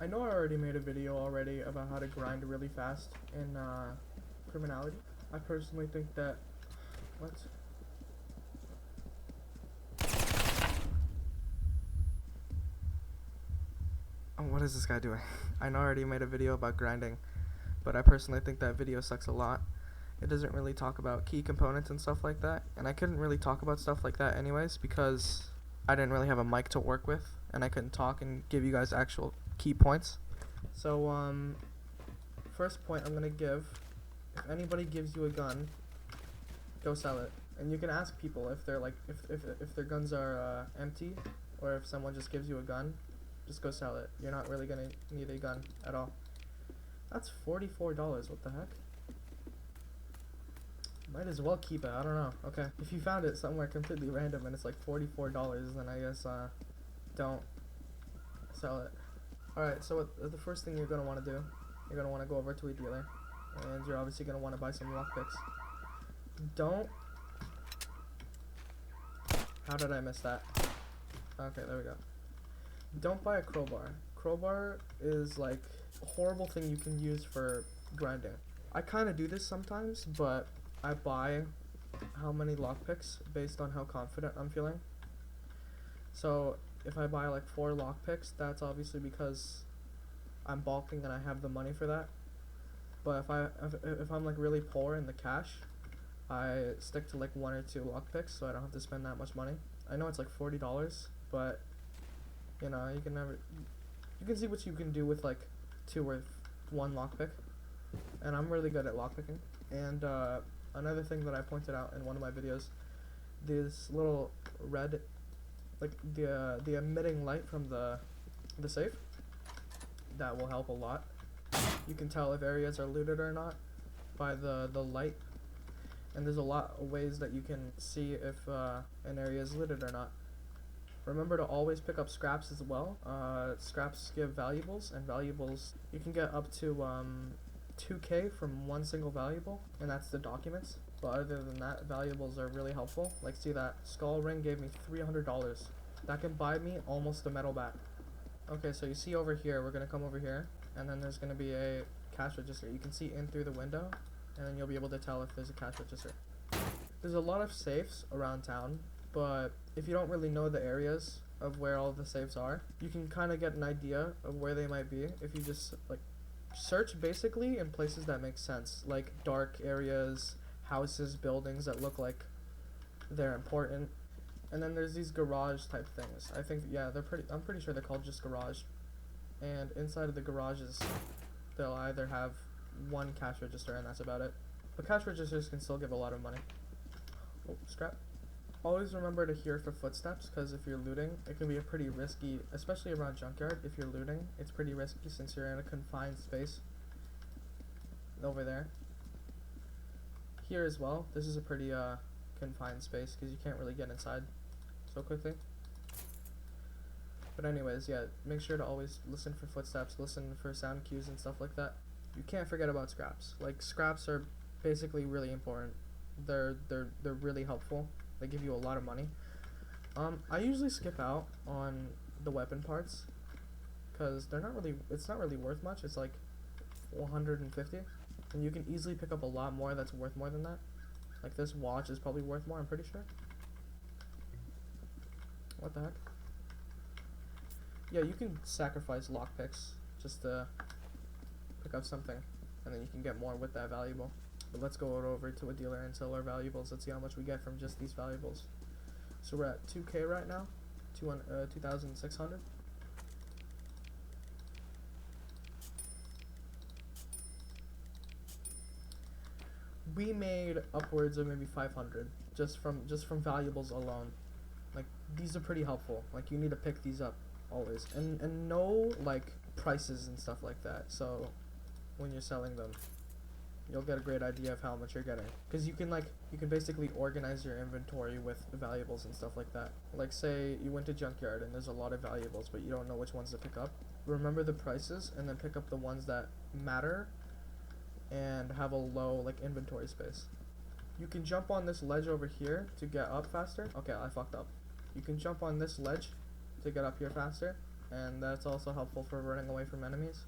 I know I already made a video already about how to grind really fast in criminality. I personally think that what? Oh, what is this guy doing? I know I already made a video about grinding, but I personally think that video sucks a lot. It doesn't really talk about key components and stuff like that, and I couldn't really talk about stuff like that anyways because I didn't really have a mic to work with, and I couldn't talk and give you guys actual key points. So, first point I'm gonna give, if anybody gives you a gun, go sell it. And you can ask people if they're like, if their guns are empty, or if someone just gives you a gun, just go sell it. You're not really gonna need a gun at all. That's $44, what the heck? Might as well keep it, I don't know. Okay, if you found it somewhere completely random and it's like $44, then I guess, don't sell it. Alright, so the first thing you're going to want to do, you're going to want to go over to a dealer, and you're obviously going to want to buy some lockpicks. Don't... How did I miss that? Okay, there we go. Don't buy a crowbar. Crowbar is like a horrible thing you can use for grinding. I kind of do this sometimes, but I buy how many lockpicks based on how confident I'm feeling. So if I buy like 4 lockpicks, that's obviously because I'm bulking and I have the money for that. But if I'm like really poor in the cash, I stick to like 1 or 2 lockpicks, so I don't have to spend that much money. I know it's like $40, but you know, you can see what you can do with like 2 or 1 lockpick. And I'm really good at lockpicking. And another thing that I pointed out in one of my videos, this little red, like the emitting light from the safe, that will help a lot. You can tell if areas are looted or not by the light, and there's a lot of ways that you can see if an area is looted or not. Remember to always pick up scraps as well. Scraps give valuables, and valuables you can get up to 2K from 1 single valuable, and that's the documents. But other than that, valuables are really helpful. Like, see, that skull ring gave me $300. That can buy me almost a metal bat. Okay, so you see over here, we're gonna come over here, and then there's gonna be a cash register. You can see in through the window, and then you'll be able to tell if there's a cash register. There's a lot of safes around town, but if you don't really know the areas of where all the safes are, you can kind of get an idea of where they might be if you just like search basically in places that make sense, like dark areas, houses, buildings that look like they're important. And then there's these garage type things. I think, yeah, I'm pretty sure they're called just garage. And inside of the garages, they'll either have 1 cash register, and that's about it. But cash registers can still give a lot of money. Oh, scrap. Always remember to hear for footsteps, because if you're looting, it can be a pretty risky, especially around junkyard. If you're looting, it's pretty risky since you're in a confined space. Over there. Here as well, this is a pretty confined space because you can't really get inside so quickly. But anyways, yeah, make sure to always listen for footsteps, listen for sound cues and stuff like that. You can't forget about scraps. Like, scraps are basically really important. They're really helpful. They give you a lot of money. I usually skip out on the weapon parts because it's not really worth much. It's like 150, and you can easily pick up a lot more that's worth more than that. Like, this watch is probably worth more, I'm pretty sure. What the heck? Yeah, you can sacrifice lockpicks just to pick up something, and then you can get more with that valuable. But let's go over to a dealer and sell our valuables. Let's see how much we get from just these valuables. So we're at 2K right now, 2,600. We made upwards of maybe 500 just from valuables alone. Like, these are pretty helpful. Like, you need to pick these up always, and know like prices and stuff like that. So when you're selling them, you'll get a great idea of how much you're getting, because you can basically organize your inventory with valuables and stuff like that. Like, say you went to junkyard and there's a lot of valuables, but you don't know which ones to pick up. Remember the prices and then pick up the ones that matter and have a low like inventory space. You can jump on this ledge over here to get up faster. Okay, I fucked up. You can jump on this ledge to get up here faster, and that's also helpful for running away from enemies.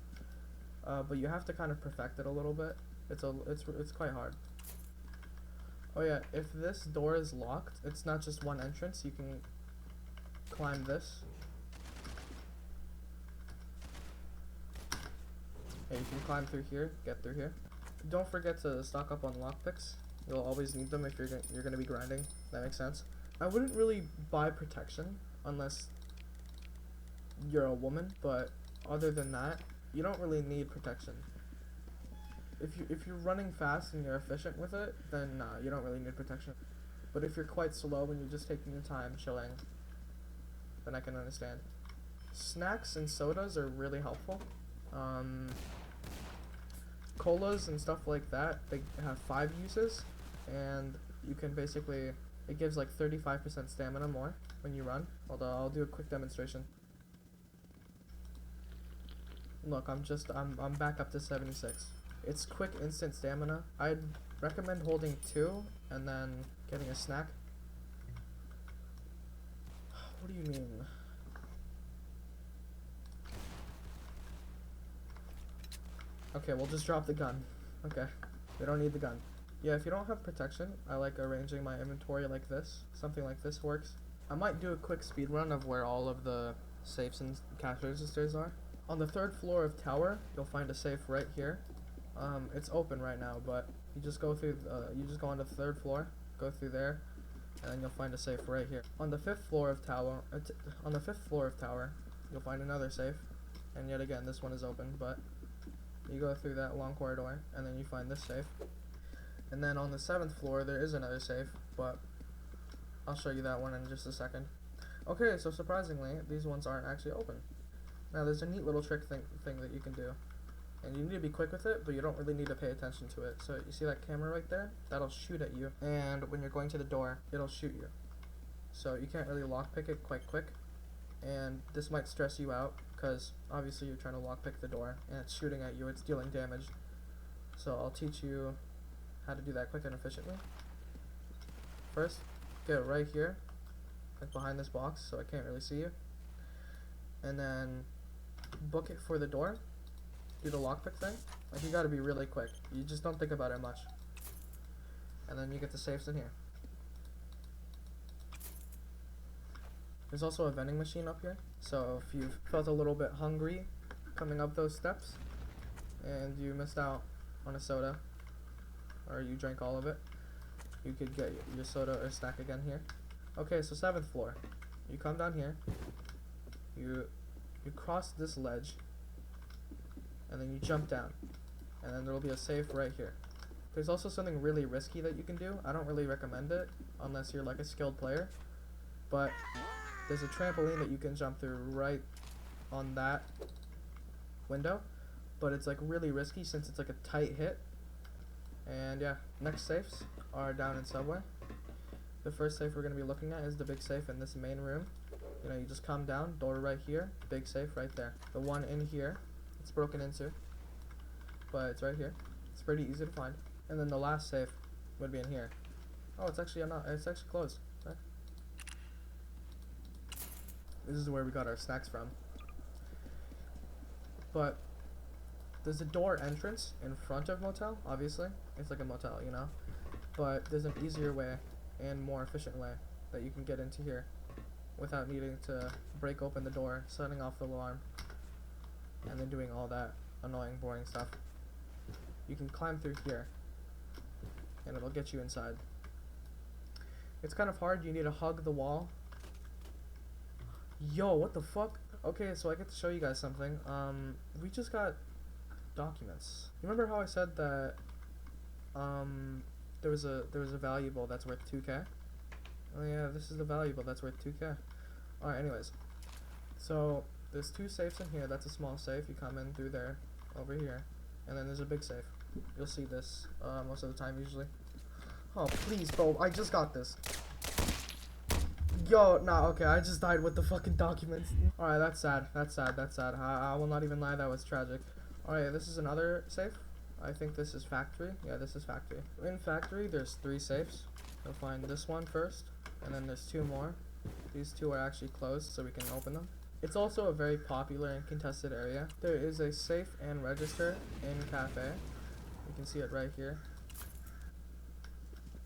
But you have to kind of perfect it a little bit. It's quite hard. Oh yeah, if this door is locked, it's not just one entrance. You can climb this. Yeah, you can climb through here, get through here. Don't forget to stock up on lockpicks. You'll always need them if you're gonna be grinding. That makes sense. I wouldn't really buy protection unless you're a woman, but other than that, you don't really need protection. If you're running fast and you're efficient with it, then nah, you don't really need protection. But if you're quite slow and you're just taking your time, chilling, then I can understand. Snacks and sodas are really helpful. Colas and stuff like that, they have 5 uses, and you can basically, it gives like 35% stamina more when you run. Although I'll do a quick demonstration. Look, I'm back up to 76. It's quick instant stamina. I'd recommend holding 2 and then getting a snack. What do you mean? Okay, we'll just drop the gun. Okay, we don't need the gun. Yeah, if you don't have protection, I like arranging my inventory like this. Something like this works. I might do a quick speed run of where all of the safes and cash registers are. On the 3rd floor of tower, you'll find a safe right here. It's open right now, but you just go through. You just go on the 3rd floor, go through there, and then you'll find a safe right here. On the 5th floor of tower, you'll find another safe, and yet again, this one is open, but you go through that long corridor, and then you find this safe. And then on the 7th floor, there is another safe, but I'll show you that one in just a second. Okay, so surprisingly, these ones aren't actually open. Now, there's a neat little trick thing that you can do. And you need to be quick with it, but you don't really need to pay attention to it. So, you see that camera right there? That'll shoot at you. And when you're going to the door, it'll shoot you. So, you can't really lockpick it quite quick. And this might stress you out, because obviously you're trying to lockpick the door, and it's shooting at you, it's dealing damage. So, I'll teach you how to do that quick and efficiently. First, get right here, like behind this box, so I can't really see you. And then book it for the door. Do the lockpick thing. Like, you gotta be really quick. You just don't think about it much. And then you get the safes in here. There's also a vending machine up here. So if you've felt a little bit hungry coming up those steps and you missed out on a soda, or you drank all of it, you could get your soda or snack again here. Okay, so 7th floor. You come down here. You cross this ledge, and then you jump down, and then there will be a safe right here. There's also something really risky that you can do. I don't really recommend it unless you're like a skilled player, but there's a trampoline that you can jump through right on that window, but it's like really risky since it's like a tight hit. And yeah, next safes are down in Subway. The first safe we're going to be looking at is the big safe in this main room. You know, you just come down, door right here, big safe right there. The one in here, it's broken into, but it's right here. It's pretty easy to find. And then the last safe would be in here. Oh, it's actually not. It's actually closed. Okay. This is where we got our snacks from. But there's a door entrance in front of motel, obviously. It's like a motel, you know. But there's an easier way and more efficient way that you can get into here without needing to break open the door, setting off the alarm, and then doing all that annoying, boring stuff. You can climb through here, and it'll get you inside. It's kind of hard. You need to hug the wall. Yo, what the fuck? Okay, so I get to show you guys something. We just got documents. You remember how I said that there was a valuable that's worth 2K? Oh yeah, this is the valuable that's worth 2K. Alright, anyways. So, there's 2 safes in here. That's a small safe. You come in through there, over here. And then there's a big safe. You'll see this most of the time, usually. Oh, please, bro. I just got this. Yo, nah, okay. I just died with the fucking documents. Alright, that's sad. That's sad. That's sad. I will not even lie. That was tragic. Alright, this is another safe. I think this is factory. Yeah, this is factory. In factory, there's 3 safes. You'll find this one first. And then there's 2 more. These 2 are actually closed, so we can open them. It's also a very popular and contested area. There is a safe and register in cafe. You can see it right here.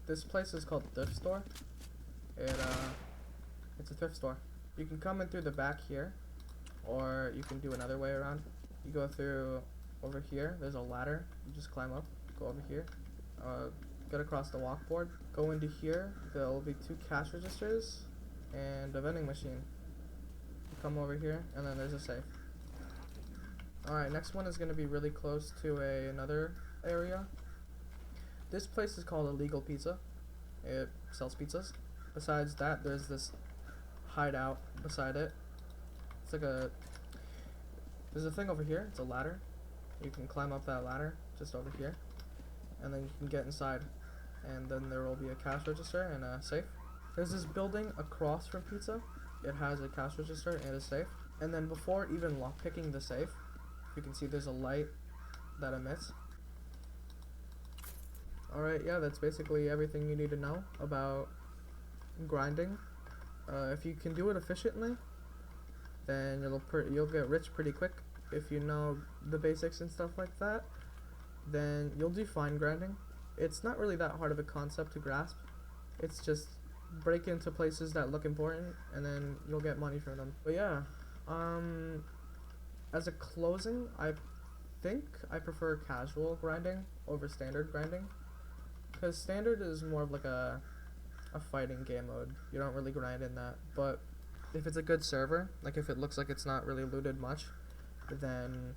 This place is called Thrift Store. It's a thrift store. You can come in through the back here, or you can do another way around. You go through over here. There's a ladder. You just climb up, go over here, get across the walkboard, go into here. There will be 2 cash registers and a vending machine. You come over here, and then there's a safe. Alright, next one is going to be really close to another area. This place is called Illegal Pizza. It sells pizzas. Besides that, there's this hideout beside it. It's like there's a thing over here. It's a ladder. You can climb up that ladder just over here, and then you can get inside, and then there will be a cash register and a safe. There's this building across from pizza. It has a cash register and a safe. And then before even lockpicking the safe, you can see there's a light that emits. Alright, yeah, that's basically everything you need to know about grinding. If you can do it efficiently, then you'll get rich pretty quick. If you know the basics and stuff like that, then you'll do fine grinding. It's not really that hard of a concept to grasp. It's just break into places that look important, and then you'll get money from them. But yeah, as a closing, I think I prefer casual grinding over standard grinding, because standard is more of like a fighting game mode. You don't really grind in that. But if it's a good server, like if it looks like it's not really looted much, then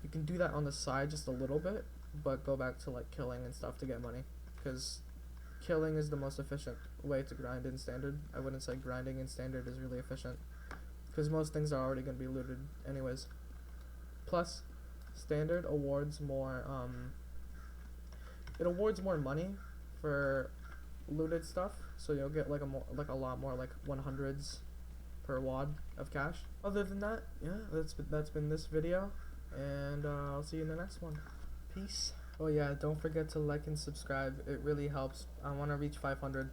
you can do that on the side just a little bit, but go back to like killing and stuff to get money, because killing is the most efficient way to grind in standard. I wouldn't say grinding in standard is really efficient, because most things are already going to be looted anyways. Plus, standard awards more it awards more money for looted stuff, so you'll get like a lot more like 100s per wad of cash. Other than that, yeah, that's been this video, and I'll see you in the next one. Peace. Oh yeah, don't forget to like and subscribe. It really helps. I want to reach 500.